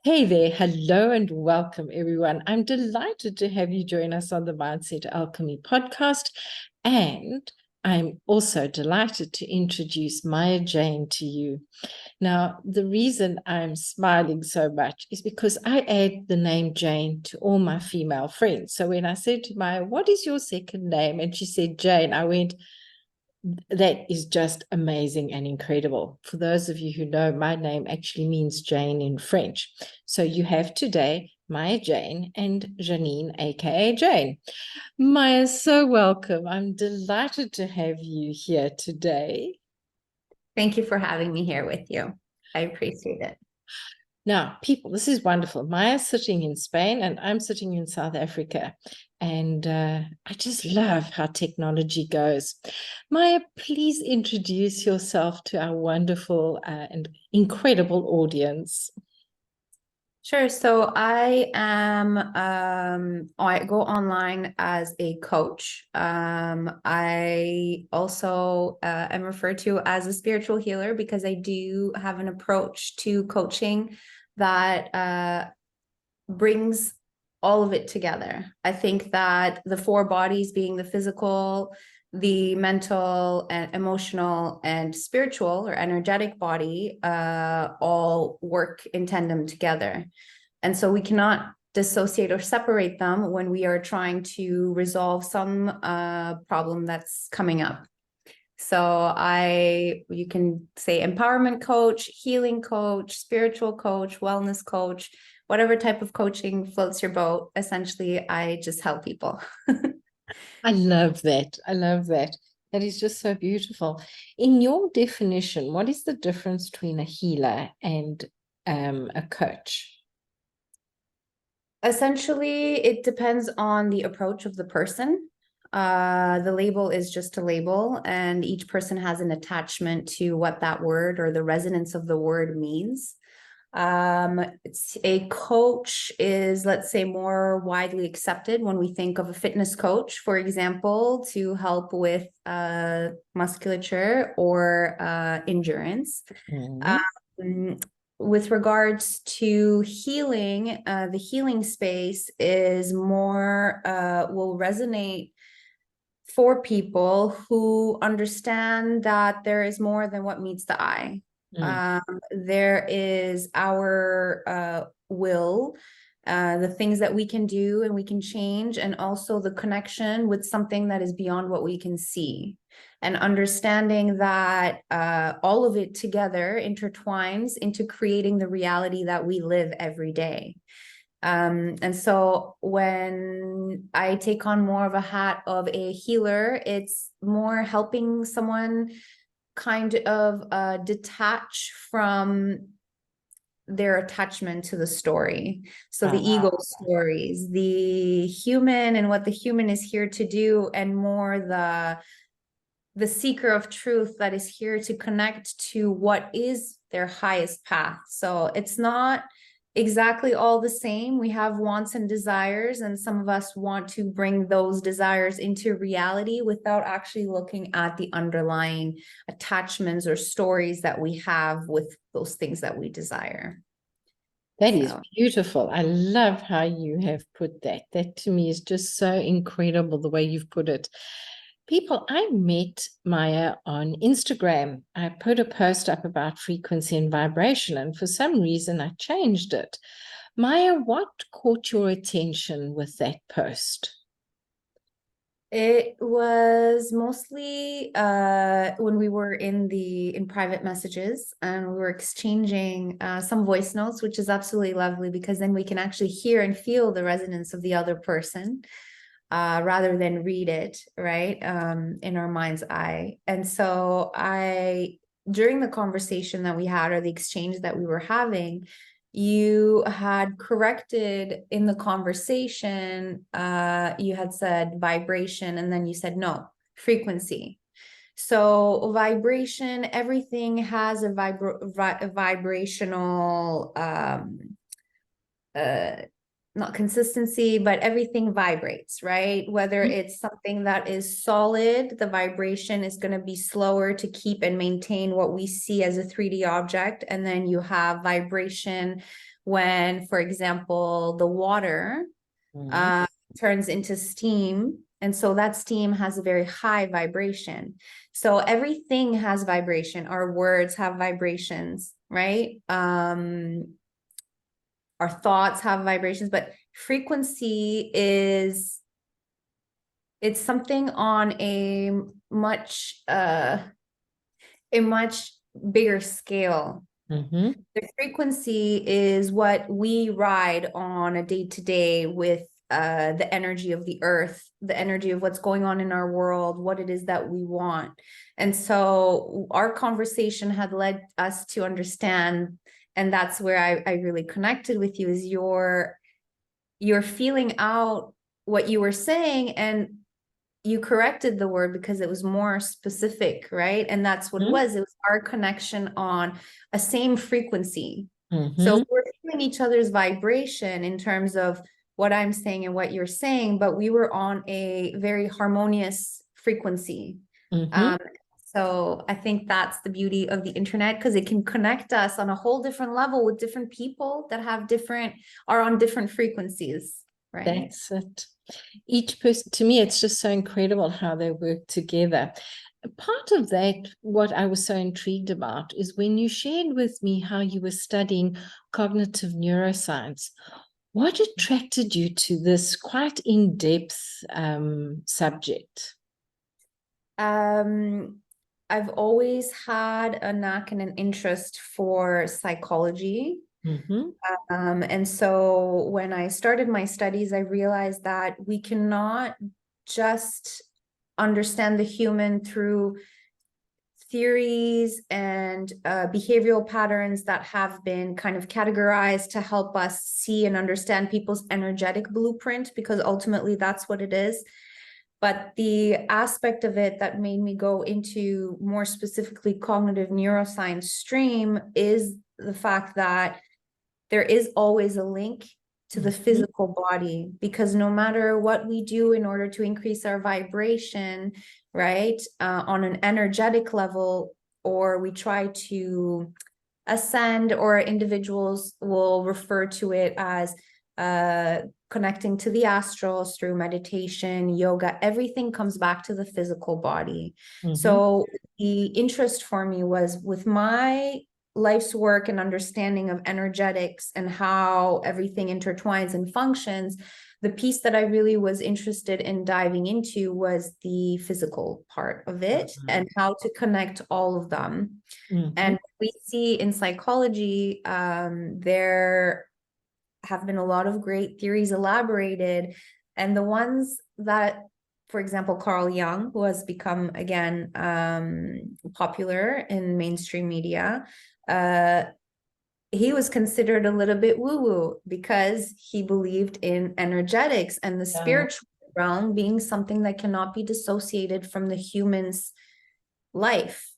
Hey there, hello and welcome everyone. I'm delighted to have you join us on the Mindset Alchemy podcast. And I'm also delighted to introduce Maya Jane to you. Now, the reason I'm smiling so much is because I add the name Jane to all my female friends. So when I said to Maya, "What is your second name?" and she said Jane, I went, that is just amazing and incredible. For those of you who know, my name actually means Jane in French. So you have today Maya Jane and Janine, aka Jane. Maya, so welcome. I'm delighted to have you here today. Thank you for having me here with you. I appreciate it. Now, people, this is wonderful. Maya's sitting in Spain and I'm sitting in South Africa. And I just love how technology goes. Maya, please introduce yourself to our wonderful and incredible audience. Sure. So I go online as a coach. I also am referred to as a spiritual healer because I do have an approach to coaching that brings all of it together. I think that the four bodies, being the physical, the mental and emotional and spiritual or energetic body, all work in tandem together. And so we cannot dissociate or separate them when we are trying to resolve some problem that's coming up. So you can say empowerment coach, healing coach, spiritual coach, wellness coach, whatever type of coaching floats your boat. Essentially, I just help people. I love that. I love that. That is just so beautiful. In your definition, what is the difference between a healer and a coach? Essentially, it depends on the approach of the person. The label is just a label, and each person has an attachment to what that word or the resonance of the word means. It's a coach is, let's say, more widely accepted when we think of a fitness coach, for example, to help with musculature or endurance. Mm. Um, with regards to healing, the healing space is more will resonate for people who understand that there is more than what meets the eye. Mm. There is our will, the things that we can do and we can change, and also the connection with something that is beyond what we can see. And understanding that all of it together intertwines into creating the reality that we live every day. And so when I take on more of a hat of a healer, it's more helping someone kind of detach from their attachment to the story. So the ego stories, the human and what the human is here to do, and more the seeker of truth that is here to connect to what is their highest path. So it's not exactly all the same. We have wants and desires, and some of us want to bring those desires into reality without actually looking at the underlying attachments or stories that we have with those things that we desire. That is So beautiful. I love how you have put that. That to me is just so incredible the way you've put it. People, I met Maya on Instagram. I put a post up about frequency and vibration, and for some reason I changed it. Maya, what caught your attention with that post? it was mostly when we were in private messages, and we were exchanging some voice notes, which is absolutely lovely because then we can actually hear and feel the resonance of the other person rather than read it, right, in our mind's eye. And so during the conversation that we had, or the exchange that we were having, you had corrected in the conversation, you had said vibration, and then you said no, frequency. So vibration, everything has a vibrational not consistency, but everything vibrates, right? Whether it's something that is solid, the vibration is going to be slower to keep and maintain what we see as a 3D object. And then you have vibration when, for example, the water turns into steam. And so that steam has a very high vibration. So everything has vibration. Our words have vibrations, right? Our thoughts have vibrations, but frequency is, it's something on a much bigger scale. Mm-hmm. The frequency is what we ride on a day-to-day with the energy of the earth, the energy of what's going on in our world, what it is that we want. And so our conversation had led us to understand, and that's where I really connected with you, is you're feeling out what you were saying, and you corrected the word because it was more specific, right? And that's what it was our connection on a same frequency. So we're feeling each other's vibration in terms of what I'm saying and what you're saying, but we were on a very harmonious frequency. So I think that's the beauty of the internet, because it can connect us on a whole different level with different people that are on different frequencies, right? That's it. Each person, to me, it's just so incredible how they work together. Part of that, what I was so intrigued about, is when you shared with me how you were studying cognitive neuroscience. What attracted you to this quite in-depth subject? I've always had a knack and an interest for psychology. And so when I started my studies, I realized that we cannot just understand the human through theories and behavioral patterns that have been kind of categorized to help us see and understand people's energetic blueprint, because ultimately that's what it is. But the aspect of it that made me go into more specifically cognitive neuroscience stream is the fact that there is always a link to the physical body, because no matter what we do in order to increase our vibration, right, on an energetic level, or we try to ascend, or individuals will refer to it as connecting to the astrals through meditation, yoga, everything comes back to the physical body. So the interest for me was, with my life's work and understanding of energetics and how everything intertwines and functions, the piece that I really was interested in diving into was the physical part of it and how to connect all of them. And we see in psychology, there have been a lot of great theories elaborated, and the ones that, for example, Carl Jung, who has become again popular in mainstream media, he was considered a little bit woo-woo because he believed in energetics and the spiritual realm being something that cannot be dissociated from the human's life.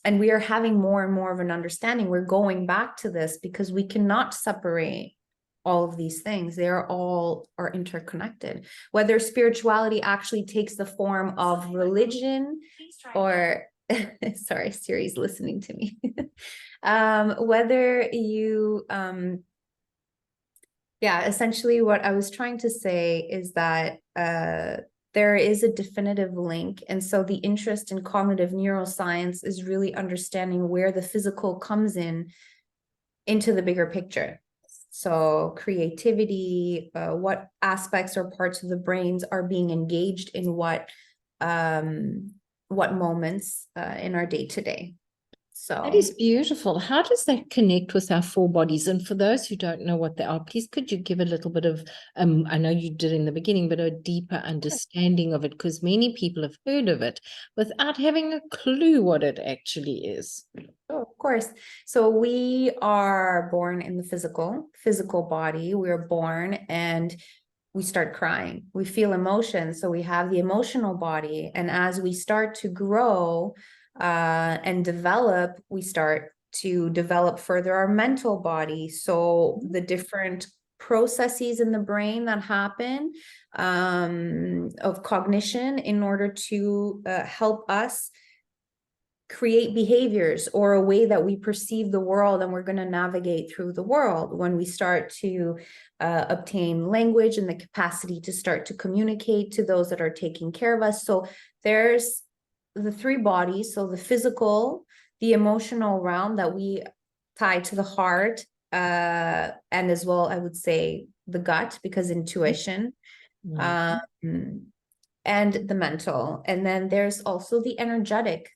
And we are having more and more of an understanding. We're going back to this because we cannot separate all of these things. They are interconnected. Whether spirituality actually takes the form of religion or sorry, Siri's listening to me. Whether you essentially what I was trying to say is that there is a definitive link. And so the interest in cognitive neuroscience is really understanding where the physical comes into the bigger picture. So creativity, what aspects or parts of the brains are being engaged in what moments in our day-to-day. So that is beautiful. How does that connect with our four bodies? And for those who don't know what they are, please could you give a little bit of, I know you did in the beginning, but a deeper understanding of it, because many people have heard of it without having a clue what it actually is. Oh, of course. So we are born in the physical body. We're born and we start crying. We feel emotions. So we have the emotional body. And as we start to grow and develop, we start to develop further our mental body. So the different processes in the brain that happen of cognition in order to help us create behaviors or a way that we perceive the world, and we're going to navigate through the world when we start to obtain language and the capacity to start to communicate to those that are taking care of us. So there's the three bodies, so the physical, the emotional realm that we tie to the heart, and as well, I would say the gut, because intuition, and the mental. And then there's also the energetic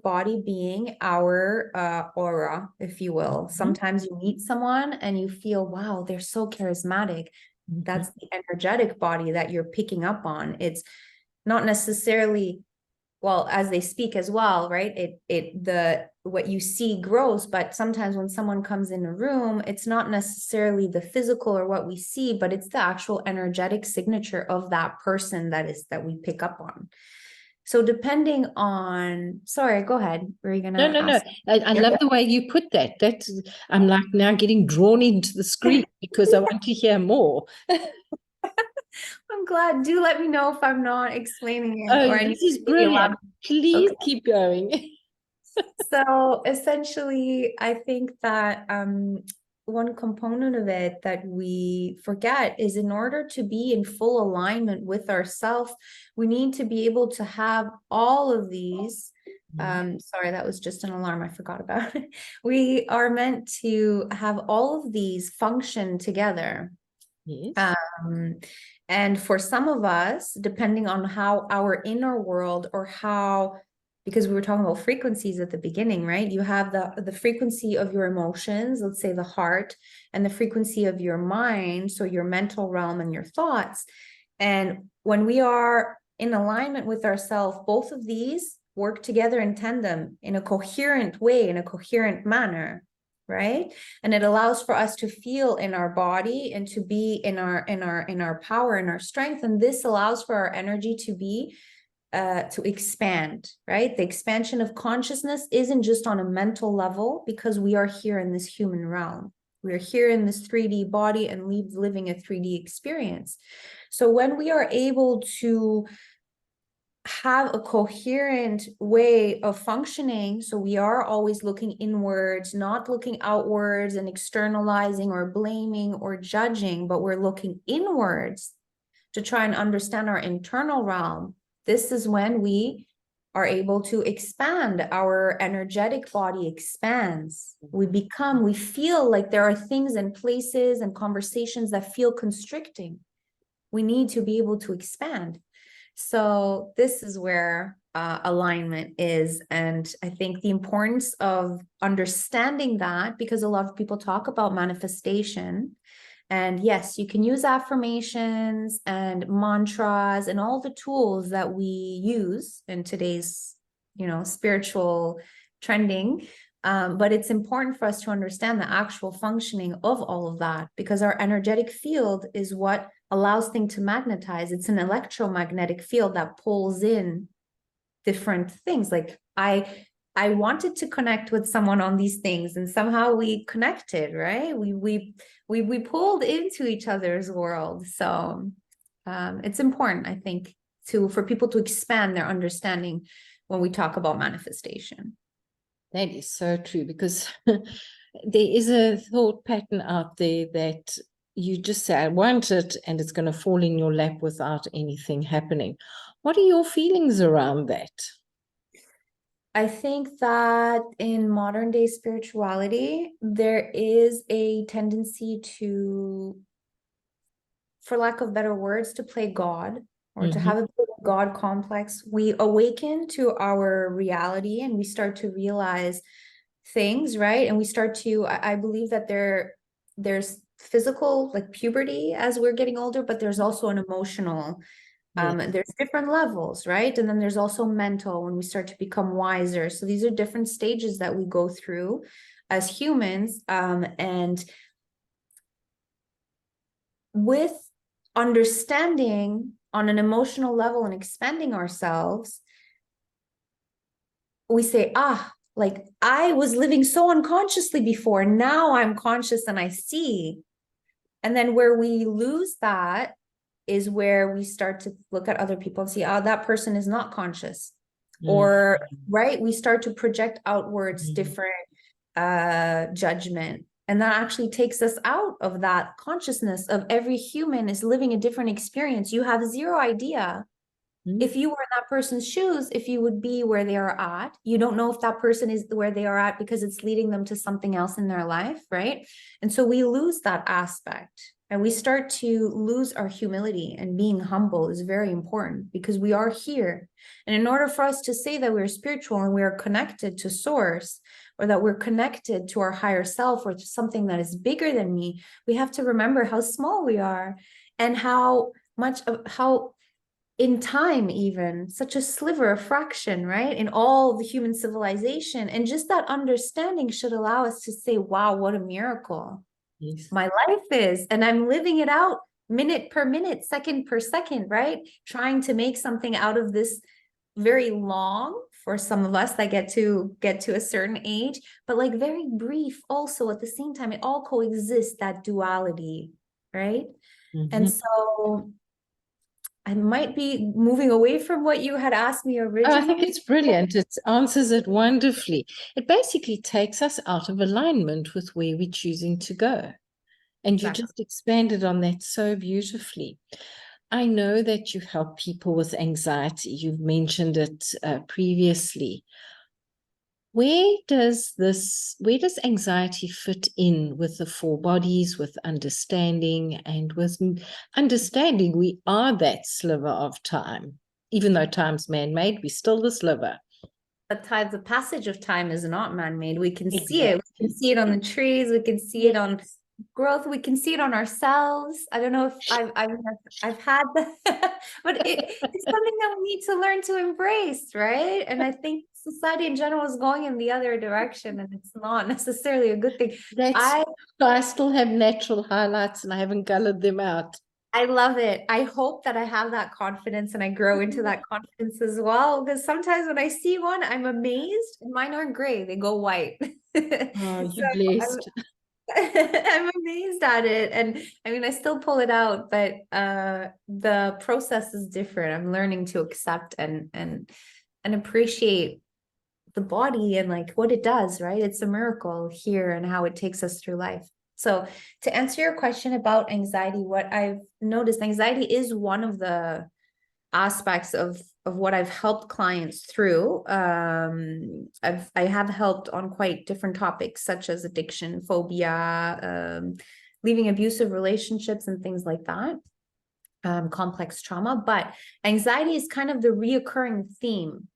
body being our aura, if you will. Sometimes you meet someone and you feel, wow, they're so charismatic. That's the energetic body that you're picking up on. It's not necessarily, well, as they speak as well, right? What you see grows, but sometimes when someone comes in a room, it's not necessarily the physical or what we see, but it's the actual energetic signature of that person that we pick up on. So depending on, sorry, go ahead. Were you gonna No. I love the way you put that. I'm like now getting drawn into the screen because I want to hear more. I'm glad. Do let me know if I'm not explaining it. Oh, this is brilliant. Please keep going. So essentially, I think that one component of it that we forget is, in order to be in full alignment with ourselves, we need to be able to have all of these. Sorry, that was just an alarm. I forgot about it. We are meant to have all of these function together. Yes. And for some of us, depending on how our inner world, or how, because we were talking about frequencies at the beginning, right? You have the frequency of your emotions, let's say the heart, and the frequency of your mind, so your mental realm and your thoughts. And when we are in alignment with ourselves, both of these work together in tandem in a coherent way, in a coherent manner, right? And it allows for us to feel in our body and to be in our power and our strength. And this allows for our energy to be to expand, right? The expansion of consciousness isn't just on a mental level, because we are here in this human realm. We are here in this 3D body and living a 3D experience. So when we are able to have a coherent way of functioning, so we are always looking inwards, not looking outwards and externalizing or blaming or judging, but we're looking inwards to try and understand our internal realm. This is when we are able to expand. Our energetic body expands. We feel like there are things and places and conversations that feel constricting. We need to be able to expand. So this is where alignment is. And I think the importance of understanding that, because a lot of people talk about manifestation. And yes, you can use affirmations and mantras and all the tools that we use in today's, spiritual trending. But it's important for us to understand the actual functioning of all of that, because our energetic field is what allows things to magnetize. It's an electromagnetic field that pulls in different things. Like I wanted to connect with someone on these things, and somehow we connected, right? We pulled into each other's world. So it's important, I think, for people to expand their understanding when we talk about manifestation. That is so true, because there is a thought pattern out there that you just say, I want it, and it's going to fall in your lap without anything happening. What are your feelings around that? I think that in modern day spirituality, there is a tendency to, for lack of better words, to play God, or to have a God complex. We awaken to our reality and we start to realize things, right? And we start to, I believe that there's physical, like puberty as we're getting older, but there's also an emotional, there's different levels, right? And then there's also mental, when we start to become wiser. So these are different stages that we go through as humans. And with understanding on an emotional level and expanding ourselves, we say, like I was living so unconsciously before. Now I'm conscious and I see And then where we lose that is where we start to look at other people and see, oh, that person is not conscious. Or, right, we start to project outwards different judgment. And that actually takes us out of that consciousness of every human is living a different experience. You have zero idea if you were in that person's shoes, if you would be where they are at. You don't know if that person is where they are at because it's leading them to something else in their life, right? And so we lose that aspect and we start to lose our humility, and being humble is very important because we are here. And in order for us to say that we're spiritual and we are connected to source, or that we're connected to our higher self or to something that is bigger than me, we have to remember how small we are and how much of how in time, even such a sliver, a fraction, right, in all the human civilization. And just that understanding should allow us to say, wow, what a miracle my life is. And I'm living it out minute per minute, second per second, right? Trying to make something out of this very long for some of us that get to a certain age, but like very brief also at the same time. It all coexists, that duality, right? And so I might be moving away from what you had asked me originally. Oh, I think it's brilliant. It answers it wonderfully. It basically takes us out of alignment with where we're choosing to go. And Exactly. you just expanded on that so beautifully. I know that you help people with anxiety. You've mentioned it previously. Where does anxiety fit in with the four bodies, with understanding, and with understanding we are that sliver of time? Even though time's man-made, we're still the sliver. But the passage of time is not man-made. We can see it. We can see it on the trees. We can see it on growth. We can see it on ourselves. I don't know if I've had that, but it's something that we need to learn to embrace, right? And I think society in general is going in the other direction, and it's not necessarily a good thing. I still have natural highlights, and I haven't colored them out. I love it. I hope that I have that confidence and I grow into that confidence as well. Because sometimes when I see one, I'm amazed. Mine aren't gray, they go white. Oh, you're blessed. I'm amazed at it. And I mean, I still pull it out, but the process is different. I'm learning to accept and appreciate the body and like what it does, right? It's a miracle here and how it takes us through life. So to answer your question about anxiety, what I've noticed, anxiety is one of the aspects of what I've helped clients through. I have helped on quite different topics such as addiction, phobia, leaving abusive relationships and things like that, complex trauma. But anxiety is kind of the reoccurring theme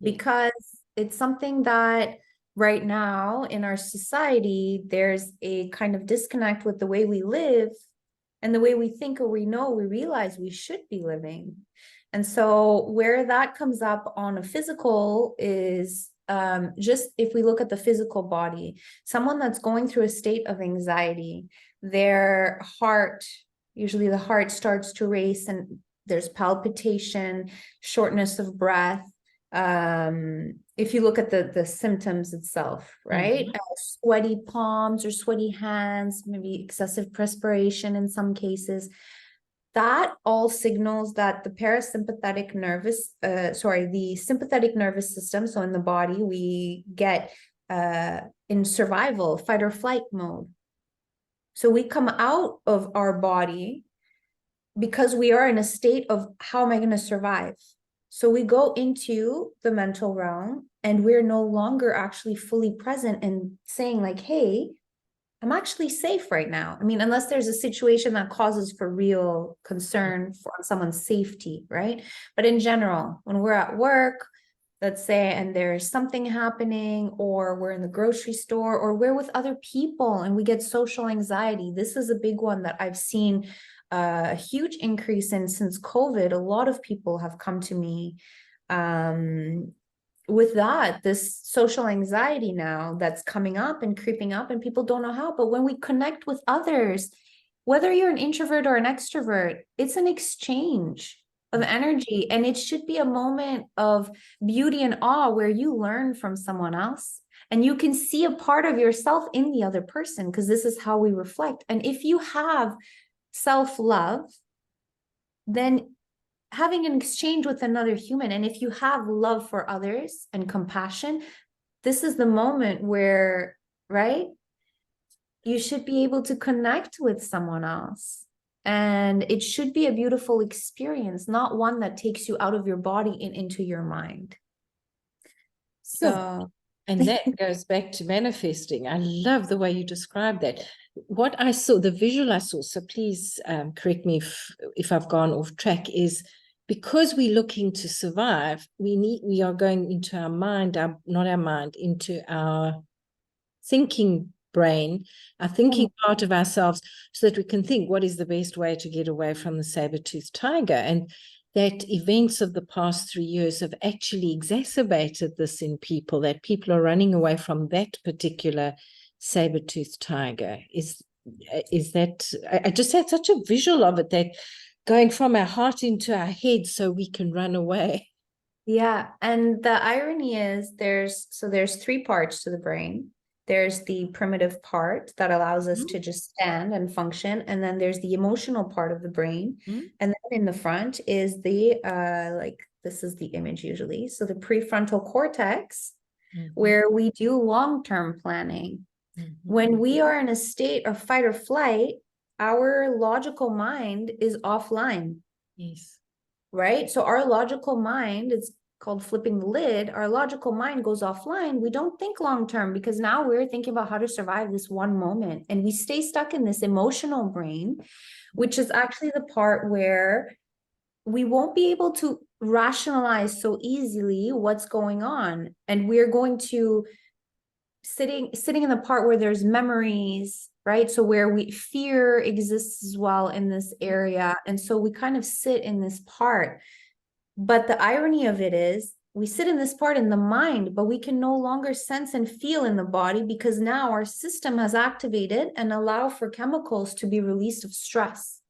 because it's something that right now in our society, there's a kind of disconnect with the way we live and the way we think or we realize we should be living. And so where that comes up on a physical is just if we look at the physical body, someone that's going through a state of anxiety, their heart, usually the heart starts to race and there's palpitation, shortness of breath. If you look at the symptoms itself, right? Sweaty palms or sweaty hands, maybe excessive perspiration in some cases, that all signals that the parasympathetic nervous, the sympathetic nervous system, so in the body, we get in survival, fight or flight mode. So we come out of our body because we are in a state of how am I going to survive? So we go into the mental realm and we're no longer actually fully present and saying like, hey, I'm actually safe right now. I mean, unless there's a situation that causes for real concern for someone's safety, right? But in general, when we're at work, let's say, and there's something happening, or we're in the grocery store, or we're with other people and we get social anxiety. This is a big one that I've seen a huge increase in since COVID. A lot of people have come to me with this social anxiety now that's coming up and creeping up, and people don't know how. But when we connect with others, whether you're an introvert or an extrovert, it's an exchange of energy, and it should be a moment of beauty and awe where you learn from someone else And you can see a part of yourself in the other person, because this is how we reflect. And if you have self-love, then having an exchange with another human, and if you have love for others and compassion, this is the moment where, right, you should be able to connect with someone else. And it should be a beautiful experience, not one that takes you out of your body and into your mind. So, and that goes back to manifesting. I love the way you describe that. What I saw, the visual I saw, so please correct me if I've gone off track, is because we're looking to survive, we are going into our mind, into our thinking brain, our thinking part of ourselves, so that we can think what is the best way to get away from the saber-toothed tiger. And that events of the past 3 years have actually exacerbated this in people, that people are running away from that particular saber-toothed tiger. Is that, I just had such a visual of it, that going from our heart into our head so we can run away. yeah. And the irony is there's 3 parts to the brain. There's the primitive part that allows us to just stand and function. And then there's the emotional part of the brain. And then in the front is the, this is the image usually. So the prefrontal cortex, where we do long-term planning. When we are in a state of fight or flight, our logical mind is offline. Yes. Right? So our logical mind, it's called flipping the lid. Our logical mind goes offline. We don't think long-term, because now we're thinking about how to survive this one moment. And we stay stuck in this emotional brain, which is actually the part where we won't be able to rationalize so easily what's going on. And we're going to sitting in the part where there's memories, right? So where fear exists as well in this area. And so we kind of sit in this part. But the irony of it is, we sit in this part in the mind, but we can no longer sense and feel in the body, because now our system has activated and allow for chemicals to be released of stress.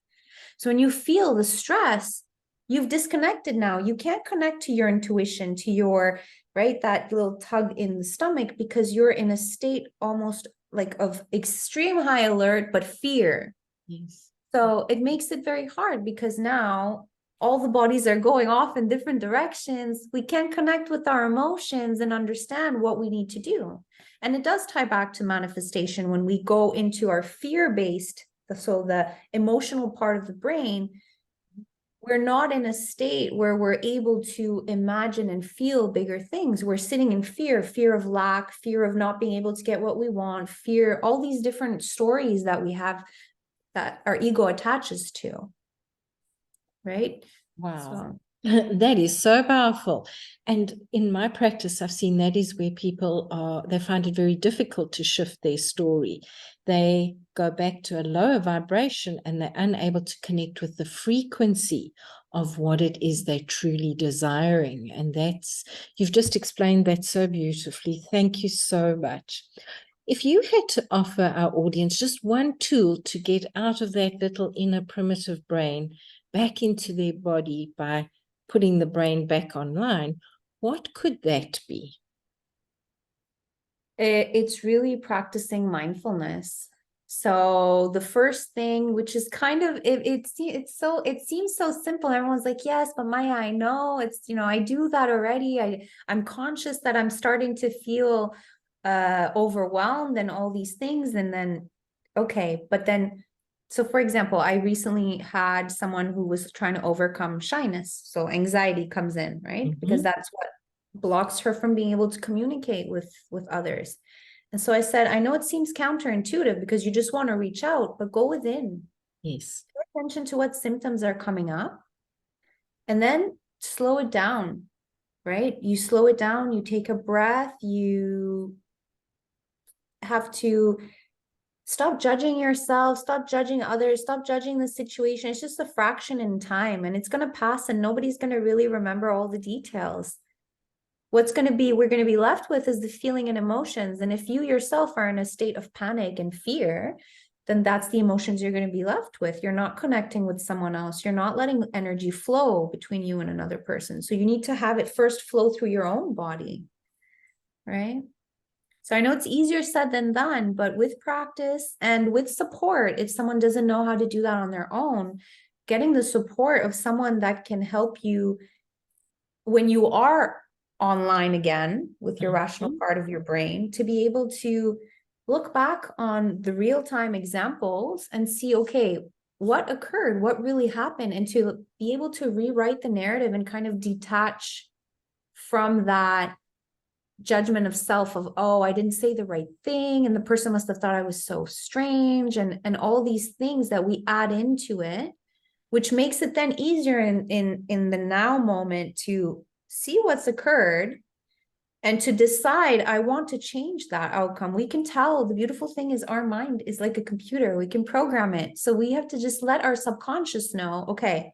So when you feel the stress, you've disconnected now. You can't connect to your intuition, to your, right, that little tug in the stomach, because you're in a state almost like of extreme high alert, but fear. Yes. So it makes it very hard, because now all the bodies are going off in different directions. We can't connect with our emotions and understand what we need to do. And it does tie back to manifestation when we go into our fear-based, so the emotional part of the brain. We're not in a state where we're able to imagine and feel bigger things. We're sitting in fear of lack, fear of not being able to get what we want, fear, all these different stories that we have that our ego attaches to. Right? Wow. That is so powerful. And in my practice, I've seen that is where people they find it very difficult to shift their story. They go back to a lower vibration and they're unable to connect with the frequency of what it is they're truly desiring. And you've just explained that so beautifully. Thank you so much. If you had to offer our audience just one tool to get out of that little inner primitive brain back into their body by putting the brain back online, what could that be? It's really practicing mindfulness. So the first thing, which is kind of, it seems so simple. Everyone's like, yes, but Maya, I know it's, I do that already. I'm conscious that I'm starting to feel overwhelmed and all these things. And then, okay, but then, so for example, I recently had someone who was trying to overcome shyness. So anxiety comes in, right? Because that's what blocks her from being able to communicate with others. And so I said, I know it seems counterintuitive because you just want to reach out, but go within. Yes. Pay attention to what symptoms are coming up and then slow it down, right? You slow it down, you take a breath, you have to stop judging yourself, stop judging others, stop judging the situation. It's just a fraction in time and it's going to pass and nobody's going to really remember all the details. We're going to be left with is the feeling and emotions. And if you yourself are in a state of panic and fear, then that's the emotions you're going to be left with. You're not connecting with someone else. You're not letting energy flow between you and another person. So you need to have it first flow through your own body, right? So I know it's easier said than done, but with practice and with support, if someone doesn't know how to do that on their own, getting the support of someone that can help you when you are online again with your rational part of your brain, to be able to look back on the real-time examples and see, okay, what occurred, what really happened, and to be able to rewrite the narrative and kind of detach from that judgment of self of, oh, I didn't say the right thing and the person must have thought I was so strange, and all these things that we add into it, which makes it then easier in the now moment to see what's occurred and to decide, I want to change that outcome. We can tell, the beautiful thing is our mind is like a computer, we can program it. So we have to just let our subconscious know, okay,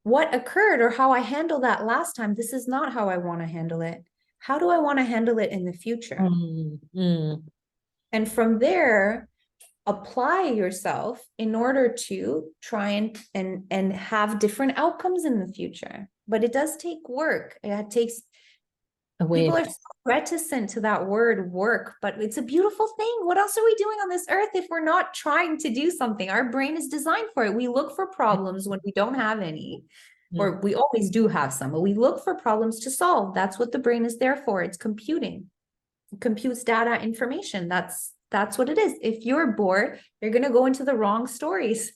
what occurred or how I handled that last time, this is not how I want to handle it. How do I want to handle it in the future? And from there, apply yourself in order to try and have different outcomes in the future. But it does take work. It takes, people are so reticent to that word work, but it's a beautiful thing. What else are we doing on this earth if we're not trying to do something? Our brain is designed for it. We look for problems when we don't have any, or we always do have some, but we look for problems to solve. That's what the brain is there for. It's computing. It computes data, information. That's what it is. If you're bored, you're going to go into the wrong stories,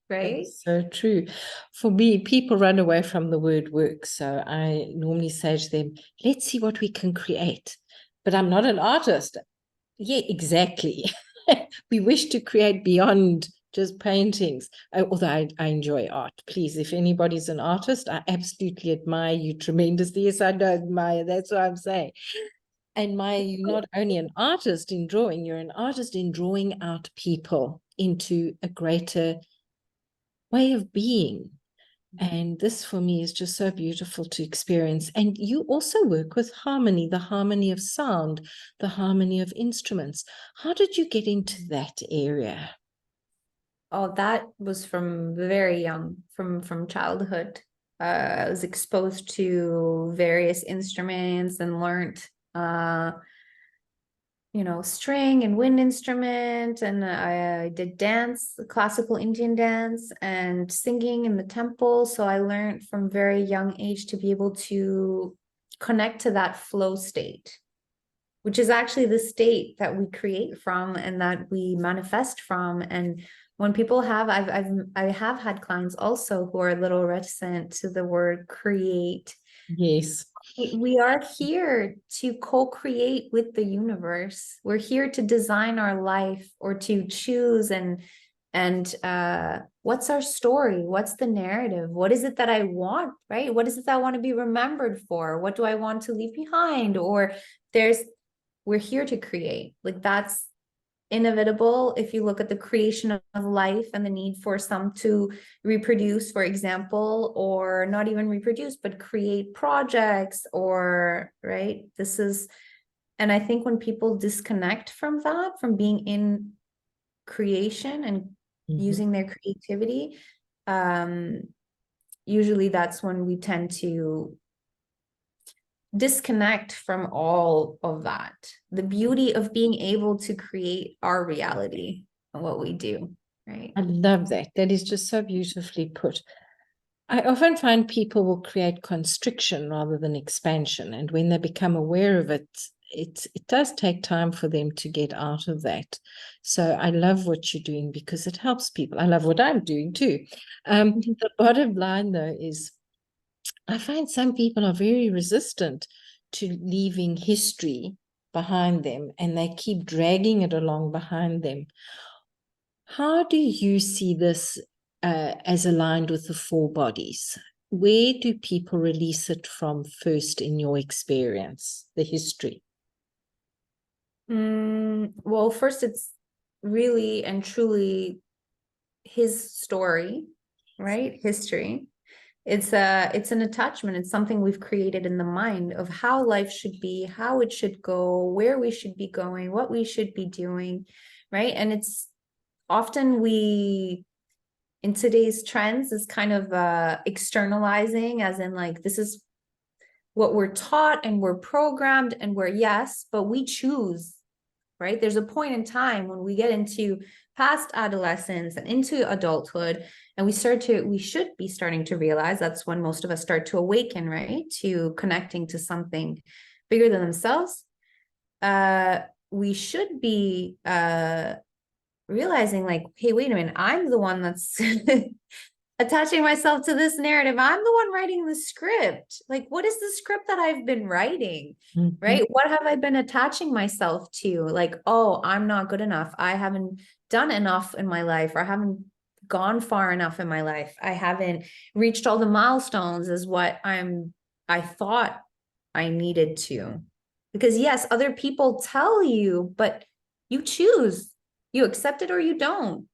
right? That's so true. For me, people run away from the word work. So I normally say to them, let's see what we can create. But I'm not an artist. Yeah, exactly. We wish to create beyond just paintings, although I enjoy art. Please, if anybody's an artist, I absolutely admire you tremendously. Yes, I do admire. That's what I'm saying. Admire you not only an artist in drawing, you're an artist in drawing out people into a greater way of being. And this for me is just so beautiful to experience. And you also work with harmony, the harmony of sound, the harmony of instruments. How did you get into that area? Oh, that was from very young, from childhood. I was exposed to various instruments and learned string and wind instrument, and I did dance, classical Indian dance, and singing in the temple. So I learned from very young age to be able to connect to that flow state, which is actually the state that we create from and that we manifest from. And when people have, I have had clients also who are a little reticent to the word create. Yes. We are here to co-create with the universe. We're here to design our life, or to choose and what's our story? What's the narrative? What is it that I want, right? What is it that I want to be remembered for? What do I want to leave behind? Or we're here to create. Like, that's inevitable. If you look at the creation of life and the need for some to reproduce, for example, or not even reproduce, but create projects, or right, and I think when people disconnect from that, from being in creation and using their creativity, usually that's when we tend to disconnect from all of that, the beauty of being able to create our reality and what we do, right? I love that. That is just so beautifully put. I often find people will create constriction rather than expansion, and when they become aware of it, it does take time for them to get out of that. So I love what you're doing because it helps people. I love what I'm doing too. The bottom line, though, is I find some people are very resistant to leaving history behind them, and they keep dragging it along behind them. How do you see this as aligned with the four bodies? Where do people release it from first in your experience, the history? Well, first, it's really and truly his story, right? History. It's an attachment. It's something we've created in the mind of how life should be, how it should go, where we should be going, what we should be doing, right? And it's often in today's trends is kind of externalizing, as in like, this is what we're taught and we're programmed and we're yes, but we choose, right? There's a point in time when we get into past adolescence and into adulthood, and we should be starting to realize that's when most of us start to awaken, right? To connecting to something bigger than themselves. We should be realizing like, hey, wait a minute, I'm the one that's attaching myself to this narrative. I'm the one writing the script. Like, what is the script that I've been writing? Mhm. Right? What have I been attaching myself to? Like, oh, I'm not good enough. I haven't done enough in my life, or I haven't gone far enough in my life. I haven't reached all the milestones as what I thought I needed to. Because yes, other people tell you, but you choose. You accept it or you don't.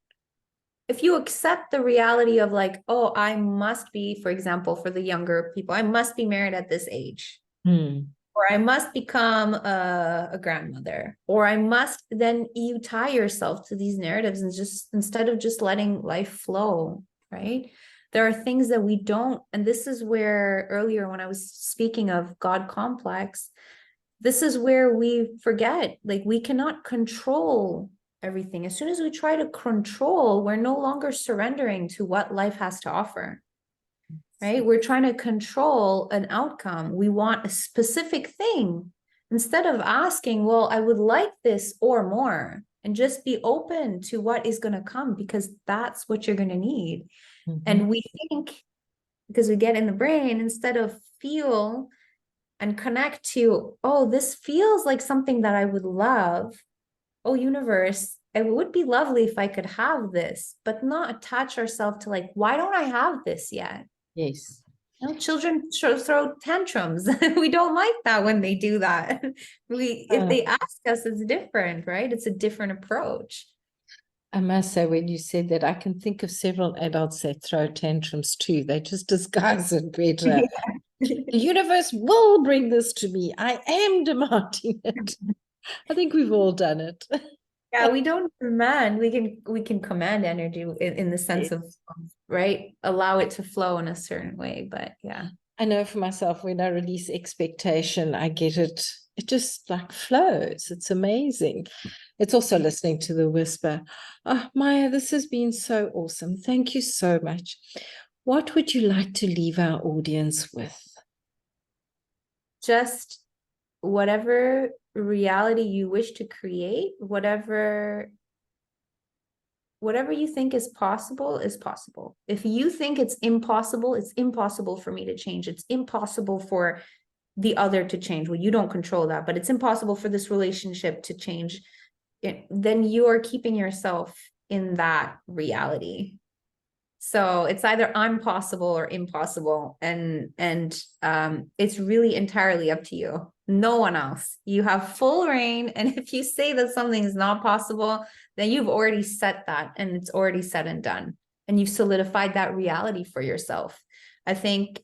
If you accept the reality of like, oh, I must be, for example, for the younger people, I must be married at this age, or I must become a grandmother, or I must, then you tie yourself to these narratives and just, instead of just letting life flow, right? There are things that we don't, and this is where earlier when I was speaking of God complex, this is where we forget, like we cannot control everything. As soon as we try to control, we're no longer surrendering to what life has to offer, right? We're trying to control an outcome. We want a specific thing instead of asking, well, I would like this or more, and just be open to what is going to come, because that's what you're going to need. And we think, because we get in the brain, instead of feel and connect to, oh, this feels like something that I would love. Oh, universe, it would be lovely if I could have this, but not attach ourselves to like, why don't I have this yet? Yes. You know, children throw tantrums. We don't like that when they do that. If they ask us, it's different, right? It's a different approach. I must say, when you said that, I can think of several adults that throw tantrums too. They just disguise it better. The universe will bring this to me. I am demanding it. I think we've all done it. Yeah, we don't demand. We can command energy in the sense of, right, allow it to flow in a certain way. But yeah, I know for myself, when I release expectation, I get it. It just like flows. It's amazing. It's also listening to the whisper. Oh, Maya, this has been so awesome. Thank you so much. What would you like to leave our audience with? just whatever reality you wish to create, whatever you think is possible is possible. If you think it's impossible for me to change. It's impossible for the other to change. Well, you don't control that, but it's impossible for this relationship to change. Then you are keeping yourself in that reality. So it's either I'm possible or impossible. And it's really entirely up to you. No one else. You have full reign. And if you say that something is not possible, then you've already set that, and it's already said and done. And you've solidified that reality for yourself. I think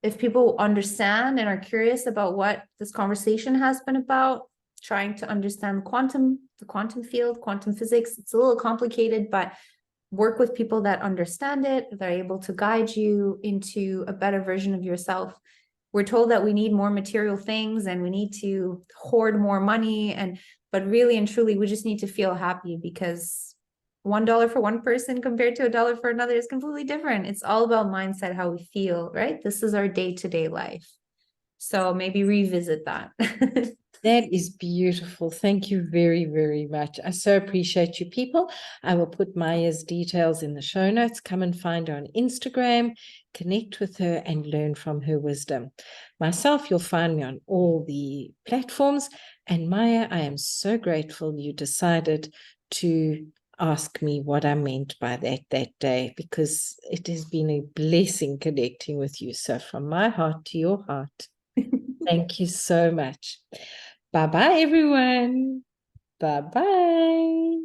if people understand and are curious about what this conversation has been about, trying to understand the quantum field, quantum physics, it's a little complicated, but work with people that understand it. They're able to guide you into a better version of yourself. We're told that we need more material things and we need to hoard more money, but really and truly, we just need to feel happy, because $1 for one person compared to $1 for another is completely different. It's all about mindset, how we feel, right? This is our day-to-day life. So maybe revisit that. That is beautiful. Thank you very, very much. I so appreciate you, people. I will put Maya's details in the show notes. Come and find her on Instagram, connect with her, and learn from her wisdom. Myself, you'll find me on all the platforms. And Maya, I am so grateful you decided to ask me what I meant by that day, because it has been a blessing connecting with you. So from my heart to your heart, thank you so much. Bye-bye, everyone. Bye-bye.